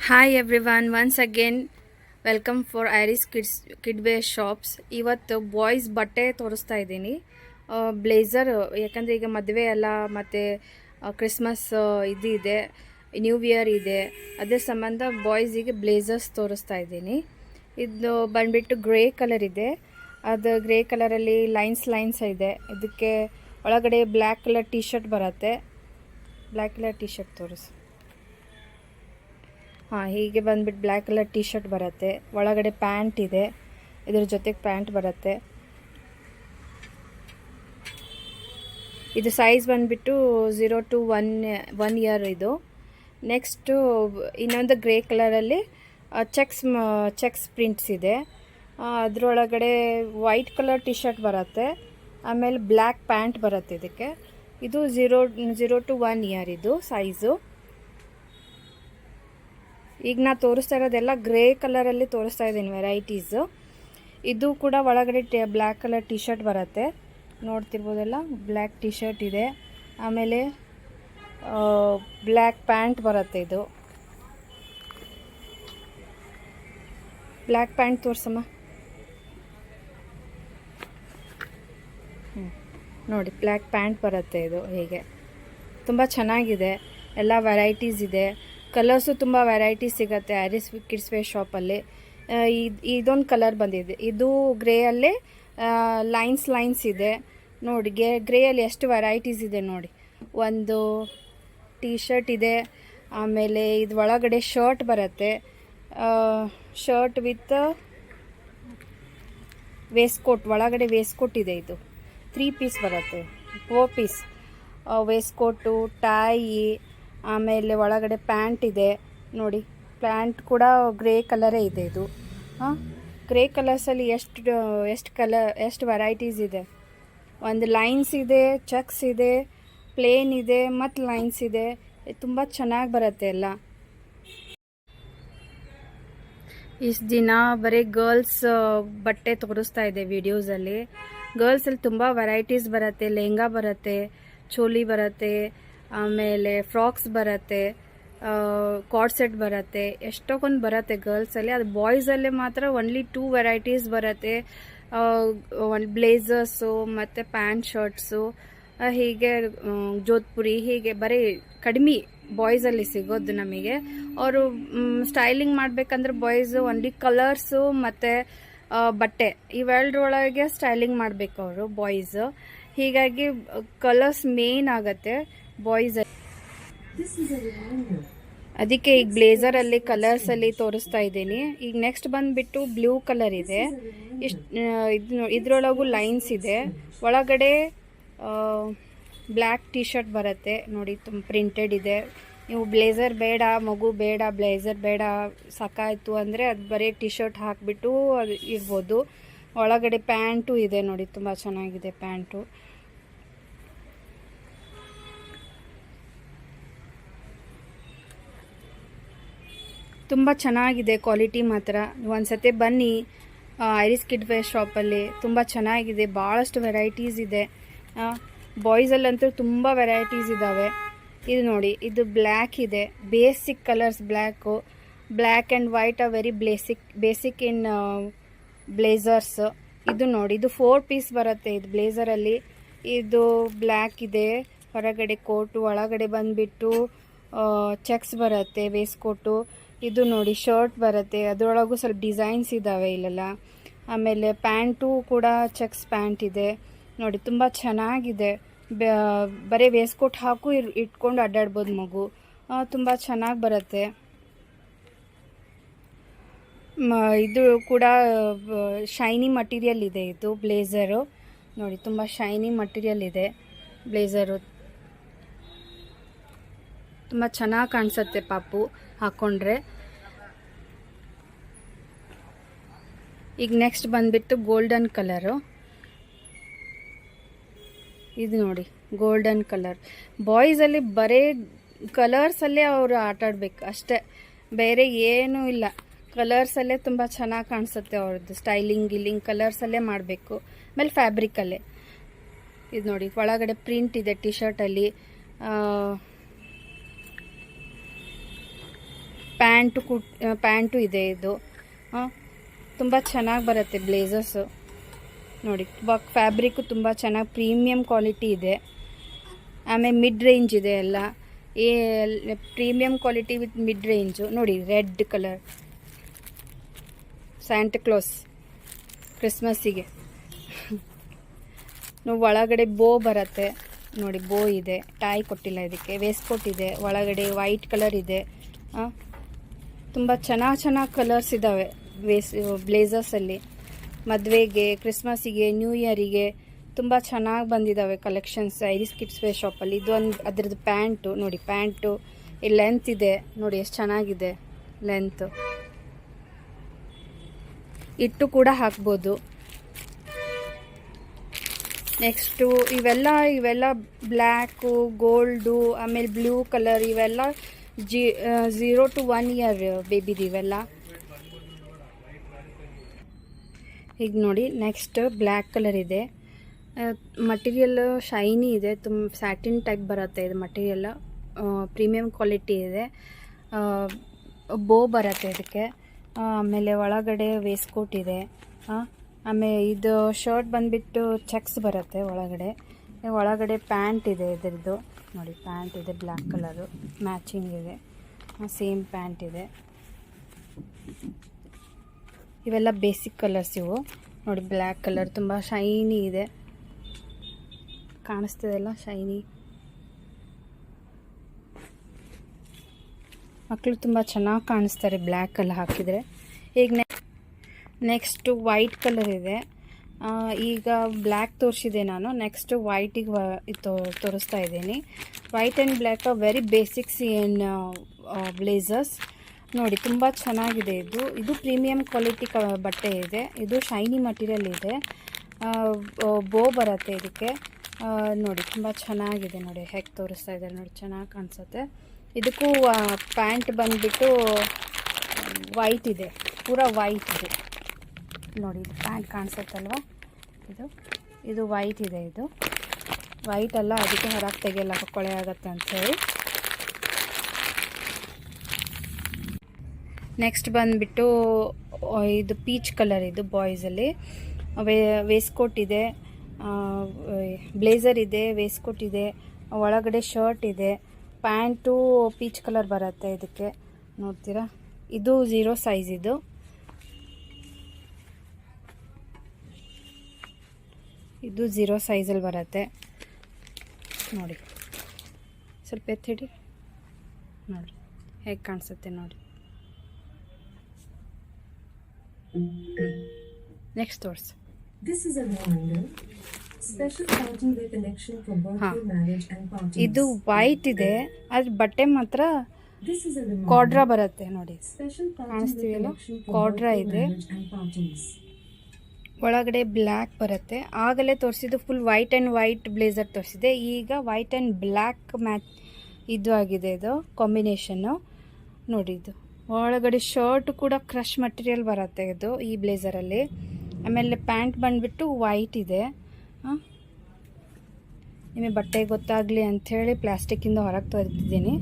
Hi everyone, once again welcome for Iris kid wear shops. ಇವತ್ತು boys ಬಟ್ಟೆ ತೋರಿಸ್ತಾ ಇದ್ದೀನಿ. ಬ್ಲೇಸರ್, ಯಾಕಂದರೆ ಈಗ ಮದುವೆ ಅಲ್ಲ ಮತ್ತು ಕ್ರಿಸ್ಮಸ್ ಇದು ಇದೆ, ನ್ಯೂ ಇಯರ್ ಇದೆ, ಅದೇ ಸಂಬಂಧ ಬಾಯ್ಸಿಗೆ ಬ್ಲೇಸರ್ಸ್ ತೋರಿಸ್ತಾ ಇದ್ದೀನಿ. ಇದು ಬಂದುಬಿಟ್ಟು ಗ್ರೇ ಕಲರ್ ಇದೆ. ಅದು ಗ್ರೇ ಕಲರಲ್ಲಿ ಲೈನ್ಸ್ ಇದೆ. ಇದಕ್ಕೆ ಒಳಗಡೆ ಬ್ಲ್ಯಾಕ್ ಕಲರ್ ಟಿ ಶರ್ಟ್ ಬರುತ್ತೆ. ಬ್ಲ್ಯಾಕ್ ಕಲರ್ ಟಿ ಶರ್ಟ್ ತೋರಿಸು. ಹಾಂ, ಹೀಗೆ ಬಂದುಬಿಟ್ಟು ಬ್ಲ್ಯಾಕ್ ಕಲರ್ ಟಿ ಶರ್ಟ್ ಬರುತ್ತೆ. ಒಳಗಡೆ ಪ್ಯಾಂಟ್ ಇದೆ, ಇದ್ರ ಜೊತೆಗೆ ಪ್ಯಾಂಟ್ ಬರುತ್ತೆ. ಇದು ಸೈಜ್ ಬಂದುಬಿಟ್ಟು 0 to 1 ಇಯರ್ ಇದು. ನೆಕ್ಸ್ಟು ಇನ್ನೊಂದು ಗ್ರೇ ಕಲರಲ್ಲಿ ಚೆಕ್ಸ್ ಪ್ರಿಂಟ್ಸ್ ಇದೆ. ಅದರೊಳಗಡೆ ವೈಟ್ ಕಲರ್ ಟಿ ಶರ್ಟ್ ಬರುತ್ತೆ, ಆಮೇಲೆ ಬ್ಲ್ಯಾಕ್ ಪ್ಯಾಂಟ್ ಬರುತ್ತೆ ಇದಕ್ಕೆ. ಇದು 0 to 1 ಇಯರ್ ಇದು ಸೈಜು. ಈಗ ನಾ ತೋರಿಸ್ತಾ ಇರೋದೆಲ್ಲ ಗ್ರೇ ಕಲರಲ್ಲಿ ತೋರಿಸ್ತಾ ಇದ್ದೀನಿ ವೆರೈಟೀಸು. ಇದು ಕೂಡ ಒಳಗಡೆ ಬ್ಲ್ಯಾಕ್ ಕಲರ್ ಟಿ ಶರ್ಟ್ ಬರುತ್ತೆ, ನೋಡ್ತಿರ್ಬೋದಲ್ಲ. ಬ್ಲ್ಯಾಕ್ ಟಿ ಶರ್ಟ್ ಇದೆ, ಆಮೇಲೆ ಬ್ಲ್ಯಾಕ್ ಪ್ಯಾಂಟ್ ಬರುತ್ತೆ. ಇದು ಬ್ಲ್ಯಾಕ್ ಪ್ಯಾಂಟ್ ತೋರಿಸಮ್ಮ. ನೋಡಿ, ಬ್ಲ್ಯಾಕ್ ಪ್ಯಾಂಟ್ ಬರುತ್ತೆ. ಇದು ಹೀಗೆ ತುಂಬ ಚೆನ್ನಾಗಿದೆ. ಎಲ್ಲ ವೆರೈಟೀಸ್ ಇದೆ. ಕಲರ್ಸು ತುಂಬ ವೆರೈಟೀಸ್ ಸಿಗುತ್ತೆ ಐರಿಸ್ ಕಿಡ್ಸ್ ವೇರ್ ಶಾಪಲ್ಲಿ. ಇದೊಂದು ಕಲರ್ ಬಂದಿದೆ, ಇದು ಗ್ರೇಯಲ್ಲೇ ಲೈನ್ಸ್ ಇದೆ ನೋಡಿ. ಗ್ರೇಯಲ್ಲಿ ಎಷ್ಟು ವೆರೈಟೀಸ್ ಇದೆ ನೋಡಿ. ಒಂದು ಟೀ ಶರ್ಟ್ ಇದೆ, ಆಮೇಲೆ ಇದು ಒಳಗಡೆ ಶರ್ಟ್ ಬರುತ್ತೆ, ಶರ್ಟ್ ವಿತ್ ವೇಸ್ಕೋಟ್. ಒಳಗಡೆ ವೇಸ್ಕೋಟ್ ಇದೆ. ಇದು 3 ಪೀಸ್ ಬರುತ್ತೆ, 4 ಪೀಸ್ ವೇಸ್ಕೋಟು, ಟೈ, ಆಮೇಲೆ ಒಳಗಡೆ ಪ್ಯಾಂಟ್ ಇದೆ ನೋಡಿ. ಪ್ಯಾಂಟ್ ಕೂಡ ಗ್ರೇ ಕಲರೇ ಇದೆ ಇದು. ಗ್ರೇ ಕಲರ್ಸಲ್ಲಿ ಎಷ್ಟು ವೆರೈಟೀಸ್ ಇದೆ. ಒಂದು ಲೈನ್ಸ್ ಇದೆ, ಚೆಕ್ಸ್ ಇದೆ, ಪ್ಲೇನ್ ಇದೆ, ಮತ್ತು ಲೈನ್ಸ್ ಇದೆ. ತುಂಬ ಚೆನ್ನಾಗಿ ಬರುತ್ತೆ ಎಲ್ಲ. ಇಷ್ಟು ದಿನ ಬರೀ ಗರ್ಲ್ಸ್ ಬಟ್ಟೆ ತೋರಿಸ್ತಾ ಇದೆ ವಿಡಿಯೋಸಲ್ಲಿ. ಗರ್ಲ್ಸಲ್ಲಿ ತುಂಬ ವೆರೈಟೀಸ್ ಬರುತ್ತೆ. ಲೆಹಂಗಾ ಬರುತ್ತೆ, ಚೋಲಿ ಬರುತ್ತೆ, ಆಮೇಲೆ ಫ್ರಾಕ್ಸ್ ಬರುತ್ತೆ, ಕಾರ್ಡ್ ಸೆಟ್ ಬರುತ್ತೆ, ಎಷ್ಟೊಂದು ಬರುತ್ತೆ ಗರ್ಲ್ಸಲ್ಲಿ. ಅದು ಬಾಯ್ಸಲ್ಲಿ ಮಾತ್ರ ಓನ್ಲಿ 2 ವೆರೈಟೀಸ್ ಬರುತ್ತೆ. ಒಂದು ಬ್ಲೇಸರ್ಸು ಮತ್ತು ಪ್ಯಾಂಟ್ ಶರ್ಟ್ಸು, ಹೀಗೆ ಜೋಧ್ಪುರಿ, ಹೀಗೆ ಬರೀ ಕಡಿಮೆ ಬಾಯ್ಸಲ್ಲಿ ಸಿಗೋದು ನಮಗೆ. ಅವರು ಸ್ಟೈಲಿಂಗ್ ಮಾಡಬೇಕಂದ್ರೆ ಬಾಯ್ಸು ಓನ್ಲಿ ಕಲರ್ಸು ಮತ್ತು ಬಟ್ಟೆ ಇವೆರಡರೊಳಗೆ ಸ್ಟೈಲಿಂಗ್ ಮಾಡಬೇಕು ಅವರು ಬಾಯ್ಸು. ಹೀಗಾಗಿ ಕಲರ್ಸ್ ಮೇನ್ ಆಗುತ್ತೆ ಬಾಯ್ಸ್. ಅದಕ್ಕೆ ಈಗ ಬ್ಲೇಸರಲ್ಲಿ ಕಲರ್ಸಲ್ಲಿ ತೋರಿಸ್ತಾ ಇದ್ದೀನಿ. ಈಗ ನೆಕ್ಸ್ಟ್ ಬಂದುಬಿಟ್ಟು ಬ್ಲೂ ಕಲರ್ ಇದೆ. ಇದ್ರೊಳಗೂ ಲೈನ್ಸ್ ಇದೆ. ಒಳಗಡೆ ಬ್ಲ್ಯಾಕ್ ಟಿ ಶರ್ಟ್ ಬರುತ್ತೆ ನೋಡಿ, ತುಂಬ ಪ್ರಿಂಟೆಡ್ ಇದೆ. ನೀವು ಬ್ಲೇಸರ್ ಬೇಡ, ಮಗು ಬೇಡ, ಬ್ಲೇಸರ್ ಬೇಡ, ಸಾಕಾಯಿತು ಅಂದರೆ ಅದು ಬರೀ ಟಿ ಶರ್ಟ್ ಹಾಕಿಬಿಟ್ಟು ಅದು ಇರ್ಬೋದು. ಒಳಗಡೆ ಪ್ಯಾಂಟು ಇದೆ ನೋಡಿ, ತುಂಬ ಚೆನ್ನಾಗಿದೆ ಪ್ಯಾಂಟು. ತುಂಬ ಚೆನ್ನಾಗಿದೆ ಕ್ವಾಲಿಟಿ ಮಾತ್ರ. ಒಂದ್ಸತಿ ಬನ್ನಿ ಐರಿಸ್ ಕಿಡ್ ವೇರ್ ಶಾಪಲ್ಲಿ. ತುಂಬ ಚೆನ್ನಾಗಿದೆ, ಭಾಳಷ್ಟು ವೆರೈಟೀಸ್ ಇದೆ. ಬಾಯ್ಸಲ್ಲಂತೂ ತುಂಬ ವೆರೈಟೀಸ್ ಇದ್ದಾವೆ. ಇದು ನೋಡಿ, ಇದು ಬ್ಲ್ಯಾಕ್ ಇದೆ, basic colours. Black and white are very basic in blazers. ಇದು ನೋಡಿ, ಇದು 4 ಪೀಸ್ ಬರುತ್ತೆ ಇದು ಬ್ಲೇಸರಲ್ಲಿ. ಇದು ಬ್ಲ್ಯಾಕ್ ಇದೆ, ಹೊರಗಡೆ ಕೋಟು, ಒಳಗಡೆ ಬಂದುಬಿಟ್ಟು ಚೆಕ್ಸ್ ಬರುತ್ತೆ, ವೇಸ್ಕೋಟು. ಇದು ನೋಡಿ ಶರ್ಟ್ ಬರುತ್ತೆ, ಅದರೊಳಗೂ ಸ್ವಲ್ಪ ಡಿಸೈನ್ಸ್ ಇದ್ದಾವೆ ಇಲ್ಲೆಲ್ಲ. ಆಮೇಲೆ ಪ್ಯಾಂಟು ಕೂಡ ಚೆಕ್ಸ್ ಪ್ಯಾಂಟ್ ಇದೆ ನೋಡಿ, ತುಂಬ ಚೆನ್ನಾಗಿದೆ. ಬರೀ ವೇಸ್ಕೋಟ್ ಹಾಕು ಇಟ್ಕೊಂಡು ಅಡ್ಡಾಡ್ಬೋದು ಮಗು, ತುಂಬ ಚೆನ್ನಾಗಿ ಬರುತ್ತೆ. ಇದು ಕೂಡ ಶೈನಿ ಮಟೀರಿಯಲ್ ಇದೆ. ಇದು ಬ್ಲೇಸರು ನೋಡಿ, ತುಂಬ ಶೈನಿ ಮಟೀರಿಯಲ್ ಇದೆ ಬ್ಲೇಸರು. ತುಂಬ ಚೆನ್ನಾಗಿ ಕಾಣಿಸುತ್ತೆ ಪಾಪು ಹಾಕ್ಕೊಂಡ್ರೆ. ಈಗ ನೆಕ್ಸ್ಟ್ ಬಂದುಬಿಟ್ಟು ಗೋಲ್ಡನ್ ಕಲರು. ಇದು ನೋಡಿ, ಗೋಲ್ಡನ್ ಕಲರ್. ಬಾಯ್ಸಲ್ಲಿ ಬರೀ ಕಲರ್ಸಲ್ಲೇ ಅವರು ಆಟಾಡ್ಬೇಕು ಅಷ್ಟೇ, ಬೇರೆ ಏನೂ ಇಲ್ಲ. ಕಲರ್ಸಲ್ಲೇ ತುಂಬ ಚೆನ್ನಾಗಿ ಕಾಣಿಸುತ್ತೆ ಅವ್ರದ್ದು. ಗಿಲ್ಲಿಂಗ್ ಕಲರ್ಸಲ್ಲೇ ಮಾಡಬೇಕು. ಆಮೇಲೆ ಫ್ಯಾಬ್ರಿಕಲ್ಲೇ ಇದು ನೋಡಿ, ಒಳಗಡೆ ಪ್ರಿಂಟ್ ಇದೆ ಟಿ ಶರ್ಟಲ್ಲಿ. ಪ್ಯಾಂಟು ಇದೆ ಇದು. ತುಂಬ ಚೆನ್ನಾಗಿ ಬರುತ್ತೆ ಬ್ಲೇಸರ್ಸು ನೋಡಿ. ಫ್ಯಾಬ್ರಿಕ್ಕು ತುಂಬ ಚೆನ್ನಾಗಿ ಪ್ರೀಮಿಯಂ ಕ್ವಾಲಿಟಿ ಇದೆ. ಆಮೇಲೆ ಮಿಡ್ ರೇಂಜ್ ಇದೆ ಎಲ್ಲ. Premium quality with mid range ನೋಡಿ. ರೆಡ್ ಕಲರ್ ಸ್ಯಾಂಟಕ್ಲಾಸ್ ಕ್ರಿಸ್ಮಸ್ಸಿಗೆ. ಒಳಗಡೆ ಬೋ ಬರುತ್ತೆ ನೋಡಿ. ಬೋ ಇದೆ, ಟೈ ಕೊಟ್ಟಿಲ್ಲ ಇದಕ್ಕೆ. ವೇಸ್ಟ್ ಕೋಟ್ ಇದೆ, ಒಳಗಡೆ ವೈಟ್ ಕಲರ್ ಇದೆ. ತುಂಬ ಚೆನ್ನಾಗಿ ಕಲರ್ಸ್ ಇದ್ದಾವೆ ಬ್ಲೇಸರ್ಸಲ್ಲಿ. ಮದುವೆಗೆ, ಕ್ರಿಸ್ಮಸ್ಸಿಗೆ, ನ್ಯೂ ಇಯರಿಗೆ ತುಂಬ ಚೆನ್ನಾಗಿ ಬಂದಿದ್ದಾವೆ ಕಲೆಕ್ಷನ್ಸ್ ಐರಿಸ್ ಕಿಡ್ಸ್ ವೇರ್ ಶಾಪಲ್ಲಿ. ಇದು ಅದ್ರದ್ದು ಪ್ಯಾಂಟು ನೋಡಿ. ಪ್ಯಾಂಟು ಲೆಂತ್ ಇದೆ ನೋಡಿ, ಎಷ್ಟು ಚೆನ್ನಾಗಿದೆ ಲೆಂತು. ಇಟ್ಟು ಕೂಡ ಹಾಕ್ಬೋದು. ನೆಕ್ಸ್ಟು ಇವೆಲ್ಲ ಬ್ಲ್ಯಾಕು, ಗೋಲ್ಡು, ಆಮೇಲೆ ಬ್ಲೂ ಕಲರ್, ಇವೆಲ್ಲ 0 to 1 year ಬೇಬಿದು ಇವೆಲ್ಲ. ಈಗ ನೋಡಿ ನೆಕ್ಸ್ಟ್ ಬ್ಲ್ಯಾಕ್ ಕಲರ್ ಇದೆ. ಮಟೀರಿಯಲ್ ಶೈನಿ ಇದೆ, ತುಂಬ ಸ್ಯಾಟಿನ್ ಟೈಪ್ ಬರುತ್ತೆ ಇದು ಮಟೀರಿಯಲ್. ಪ್ರೀಮಿಯಂ ಕ್ವಾಲಿಟಿ ಇದೆ. ಬೋ ಬರುತ್ತೆ ಇದಕ್ಕೆ. ಆಮೇಲೆ ಒಳಗಡೆ ವೇಸ್ಟ್ ಕೋಟ್ ಇದೆ. ಆಮೇಲೆ ಇದು ಶರ್ಟ್ ಬಂದುಬಿಟ್ಟು ಚೆಕ್ಸ್ ಬರುತ್ತೆ ಒಳಗಡೆ ಪ್ಯಾಂಟ್ ಇದೆ ಇದರದ್ದು ನೋಡಿ. ಪ್ಯಾಂಟ್ ಇದೆ ಬ್ಲ್ಯಾಕ್ ಕಲರು, ಮ್ಯಾಚಿಂಗ್ ಇದೆ. ಸೇಮ್ ಪ್ಯಾಂಟ್ ಇದೆ. ಇವೆಲ್ಲ ಬೇಸಿಕ್ ಕಲರ್ಸ್ ಇವು ನೋಡಿ. ಬ್ಲ್ಯಾಕ್ ಕಲರ್ ತುಂಬ ಶೈನಿ ಇದೆ, ಕಾಣಿಸ್ತಿದೆಲ್ಲ ಶೈನಿ. ಮಕ್ಕಳು ತುಂಬ ಚೆನ್ನಾಗಿ ಕಾಣಿಸ್ತಾರೆ ಬ್ಲ್ಯಾಕಲ್ಲಿ ಹಾಕಿದರೆ. ಈಗ ನೆಕ್ಸ್ಟು ವೈಟ್ ಕಲರ್ ಇದೆ. ಈಗ ಬ್ಲ್ಯಾಕ್ ತೋರಿಸಿದೆ ನಾನು. ನೆಕ್ಸ್ಟು ವೈಟಿಗೆ ತೋರಿಸ್ತಾ ಇದ್ದೀನಿ. White and black very basics in blazers ನೋಡಿ. ತುಂಬ ಚೆನ್ನಾಗಿದೆ ಇದು ಪ್ರೀಮಿಯಂ ಕ್ವಾಲಿಟಿ ಬಟ್ಟೆ ಇದೆ. ಇದು ಶೈನಿ ಮಟೀರಿಯಲ್ ಇದೆ. ಬೋ ಬರುತ್ತೆ ಇದಕ್ಕೆ ನೋಡಿ. ತುಂಬ ಚೆನ್ನಾಗಿದೆ ನೋಡಿ, ಹೇಗೆ ತೋರಿಸ್ತಾ ಇದ್ದಾರೆ ನೋಡಿ, ಚೆನ್ನಾಗಿ ಕಾಣಿಸುತ್ತೆ. ಇದಕ್ಕೂ ಪ್ಯಾಂಟ್ ಬಂದುಬಿಟ್ಟು ವೈಟ್ ಇದೆ, ಪೂರಾ ವೈಟ್ ಇದೆ ನೋಡಿ. ಇದು ಪ್ಯಾಂಟ್ ಕಾಣಿಸುತ್ತಲ್ವ, ಇದು ವೈಟ್ ಇದೆ. ಇದು ವೈಟ್ ಅಲ್ಲ, ಅದಕ್ಕೆ ಹೊರಗೆ ತೆಗೆಯಲ್ಲ, ಕೊಳೆ ಆಗುತ್ತೆ ಅಂಥೇಳಿ. ನೆಕ್ಸ್ಟ್ ಬಂದುಬಿಟ್ಟು ಇದು ಪೀಚ್ ಕಲರ್. ಇದು ಬಾಯ್ಸಲ್ಲಿ ವೇಸ್ಟ್ ಕೋಟ್ ಇದೆ, ಬ್ಲೇಸರ್ ಇದೆ, ವೇಸ್ಟ್ ಕೋಟ್ ಇದೆ, ಒಳಗಡೆ ಶರ್ಟ್ ಇದೆ. ಪ್ಯಾಂಟು ಪೀಚ್ ಕಲರ್ ಬರುತ್ತೆ ಇದಕ್ಕೆ ನೋಡ್ತೀರಾ. ಇದು 0 ಸೈಜ್. ಇದು 0 ಸೈಜಲ್ಲಿ ಬರುತ್ತೆ ನೋಡಿ. ಸ್ವಲ್ಪ ಎತ್ತಿಡಿ ನೋಡಿ ಹೇಗೆ ಕಾಣಿಸುತ್ತೆ ನೋಡಿ. ನೆಕ್ಸ್ಟ್ ತೋರಿಸಿ. ಇದು ವೈಟ್ ಇದೆ, ಅದ್ರ ಬಟ್ಟೆ ಮಾತ್ರ ಕಾಡ್ರಾ ಬರುತ್ತೆ ನೋಡಿ. ಕಾಣಿಸ್ತೀವಲ್ಲ, ಕಾಡ್ರಾ ಇದೆ. ಒಳಗಡೆ ಬ್ಲ್ಯಾಕ್ ಬರುತ್ತೆ. ಆಗಲೇ ತೋರಿಸಿದ್ದು full white and white blazer ತೋರಿಸಿದೆ. ಈಗ ವೈಟ್ ಆ್ಯಂಡ್ ಬ್ಲ್ಯಾಕ್ ಇದು ಆಗಿದೆ. ಇದು ಕಾಂಬಿನೇಷನ್ನು ನೋಡಿ. ಇದು ಒಳಗಡೆ ಶರ್ಟ್ ಕೂಡ ಕ್ರಶ್ ಮಟೀರಿಯಲ್ ಬರುತ್ತೆ ಈ ಬ್ಲೇಸರಲ್ಲಿ. ಆಮೇಲೆ ಪ್ಯಾಂಟ್ ಬಂದುಬಿಟ್ಟು ವೈಟ್ ಇದೆ. ನಿಮಗೆ ಬಟ್ಟೆ ಗೊತ್ತಾಗಲಿ ಅಂಥೇಳಿ ಪ್ಲಾಸ್ಟಿಕ್ಕಿಂದ ಹೊರಗೆ ತೆಗೆದಿದ್ದೀನಿ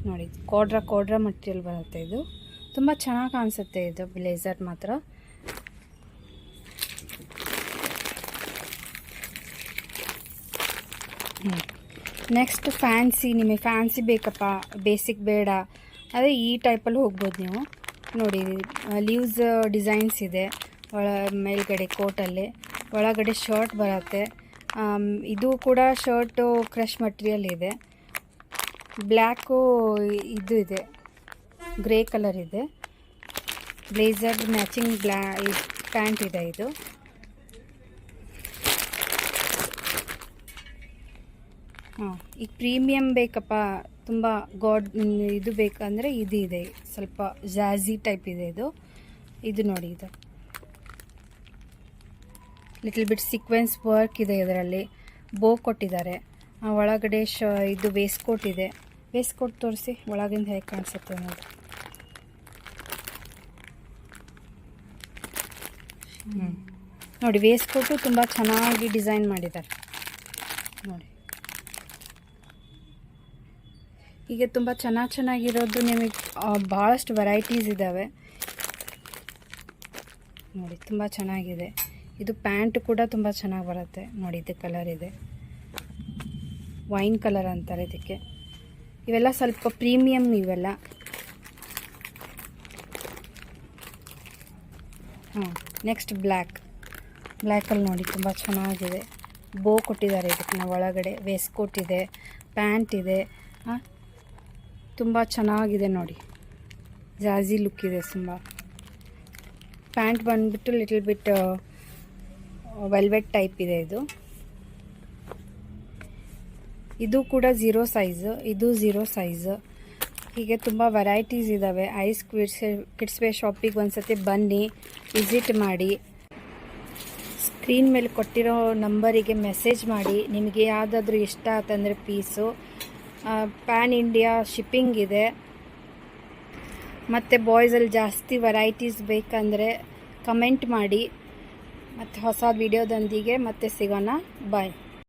ನೋಡಿ. ಕಾಡ್ರಾ ಮಟೀರಿಯಲ್ ಬರುತ್ತೆ. ಇದು ತುಂಬ ಚೆನ್ನಾಗಿ ಕಾಣಿಸುತ್ತೆ ಇದು ಬ್ಲೇಸರ್ ಮಾತ್ರ. Next fancy. ನಿಮಗೆ ಫ್ಯಾನ್ಸಿ ಬೇಕಪ್ಪ, ಬೇಸಿಕ್ ಬೇಡ, ಅದೇ ಈ ಟೈಪಲ್ಲಿ ಹೋಗ್ಬೋದು ನೀವು ನೋಡಿ. ಲೀವ್ಸ್ ಡಿಸೈನ್ಸ್ ಇದೆ ಮೇಲ್ಗಡೆ ಕೋಟಲ್ಲಿ. ಒಳಗಡೆ ಶರ್ಟ್ ಬರುತ್ತೆ. ಇದು ಕೂಡ ಶರ್ಟು ಕ್ರಶ್ ಮಟೀರಿಯಲ್ ಇದೆ. ಬ್ಲ್ಯಾಕು ಇದು ಇದೆ, ಗ್ರೇ ಕಲರ್ ಇದೆ. ಬ್ಲೇಸರ್ ಮ್ಯಾಚಿಂಗ್ ಪ್ಯಾಂಟ್ ಇದೆ. ಇದು ಈಗ ಪ್ರೀಮಿಯಂ ಬೇಕಪ್ಪ, ತುಂಬ ಇದು ಬೇಕಂದರೆ ಇದು ಇದೆ. ಸ್ವಲ್ಪ ಜಾಝಿ ಟೈಪ್ ಇದೆ ಇದು ನೋಡಿ. ಇದು ಲಿಟಲ್ ಬಿಟ್ ಸೀಕ್ವೆನ್ಸ್ ವರ್ಕ್ ಇದೆ. ಇದರಲ್ಲಿ ಬೋ ಕೊಟ್ಟಿದ್ದಾರೆ. ಒಳಗಡೆ ಇದು ವೇಸ್ಟ್ ಕೋಟ್ ಇದೆ. ವೇಸ್ಟ್ ಕೋಟ್ ತೋರಿಸಿ ಒಳಗಿಂದ ಹೇಗೆ ಕಾಣಿಸುತ್ತೆ ನೋಡಿ. ನೋಡಿ ವೇಸ್ಟ್ ಕೋಟು ತುಂಬ ಚೆನ್ನಾಗಿ ಡಿಸೈನ್ ಮಾಡಿದ್ದಾರೆ ನೋಡಿ. ಹೀಗೆ ತುಂಬ ಚೆನ್ನಾಗಿರೋದು ನಿಮಗೆ ಭಾಳಷ್ಟು ವೆರೈಟೀಸ್ ಇದ್ದಾವೆ ನೋಡಿ. ತುಂಬ ಚೆನ್ನಾಗಿದೆ. ಇದು ಪ್ಯಾಂಟ್ ಕೂಡ ತುಂಬ ಚೆನ್ನಾಗಿ ಬರುತ್ತೆ ನೋಡಿ. ಇದು ಕಲರ್ ಇದೆ, ವೈನ್ ಕಲರ್ ಅಂತಾರೆ ಇದಕ್ಕೆ. ಇವೆಲ್ಲ ಸ್ವಲ್ಪ ಪ್ರೀಮಿಯಮ್ ಇವೆಲ್ಲ. ನೆಕ್ಸ್ಟ್ ಬ್ಲ್ಯಾಕಲ್ಲಿ ನೋಡಿ ತುಂಬ ಚೆನ್ನಾಗಿದೆ. ಬೋ ಕೊಟ್ಟಿದ್ದಾರೆ ಇದಕ್ಕೆ. ನಾವು ಒಳಗಡೆ ವೇಸ್ಟ್ ಕೋಟ್ ಇದೆ, ಪ್ಯಾಂಟ್ ಇದೆ. ತುಂಬ ಚೆನ್ನಾಗಿದೆ ನೋಡಿ. ಜಾಜಿ ಲುಕ್ ಇದೆ ತುಂಬ. ಪ್ಯಾಂಟ್ ಬಂದುಬಿಟ್ಟು ಲಿಟಲ್ ಬಿಟ್ ವೆಲ್ವೆಟ್ ಟೈಪ್ ಇದೆ ಇದು. ಇದು ಕೂಡ 0 ಸೈಜ್, ಇದು 0 ಸೈಜ್. ಹೀಗೆ ತುಂಬ ವೆರೈಟೀಸ್ ಇದ್ದಾವೆ. ಐಸ್ ಕಿಡ್ಸ್ ವೇರ್ ಶಾಪಿಗೆ ಒಂದ್ಸತಿ ಬನ್ನಿ, ವಿಸಿಟ್ ಮಾಡಿ. ಸ್ಕ್ರೀನ್ ಮೇಲೆ ಕೊಟ್ಟಿರೋ ನಂಬರಿಗೆ ಮೆಸೇಜ್ ಮಾಡಿ. ನಿಮಗೆ ಯಾವುದಾದ್ರೂ ಇಷ್ಟ ಆತಂದರೆ ಪೀಸು ಪ್ಯಾನ್ ಇಂಡಿಯಾ ಶಿಪ್ಪಿಂಗ್ ಇದೆ. ಮತ್ತು ಬಾಯ್ಸಲ್ಲಿ ಜಾಸ್ತಿ ವೆರೈಟೀಸ್ ಬೇಕಂದರೆ ಕಮೆಂಟ್ ಮಾಡಿ. ಮತ್ತು ಹೊಸ ವಿಡಿಯೋದೊಂದಿಗೆ ಮತ್ತೆ ಸಿಗೋಣ. ಬಾಯ್.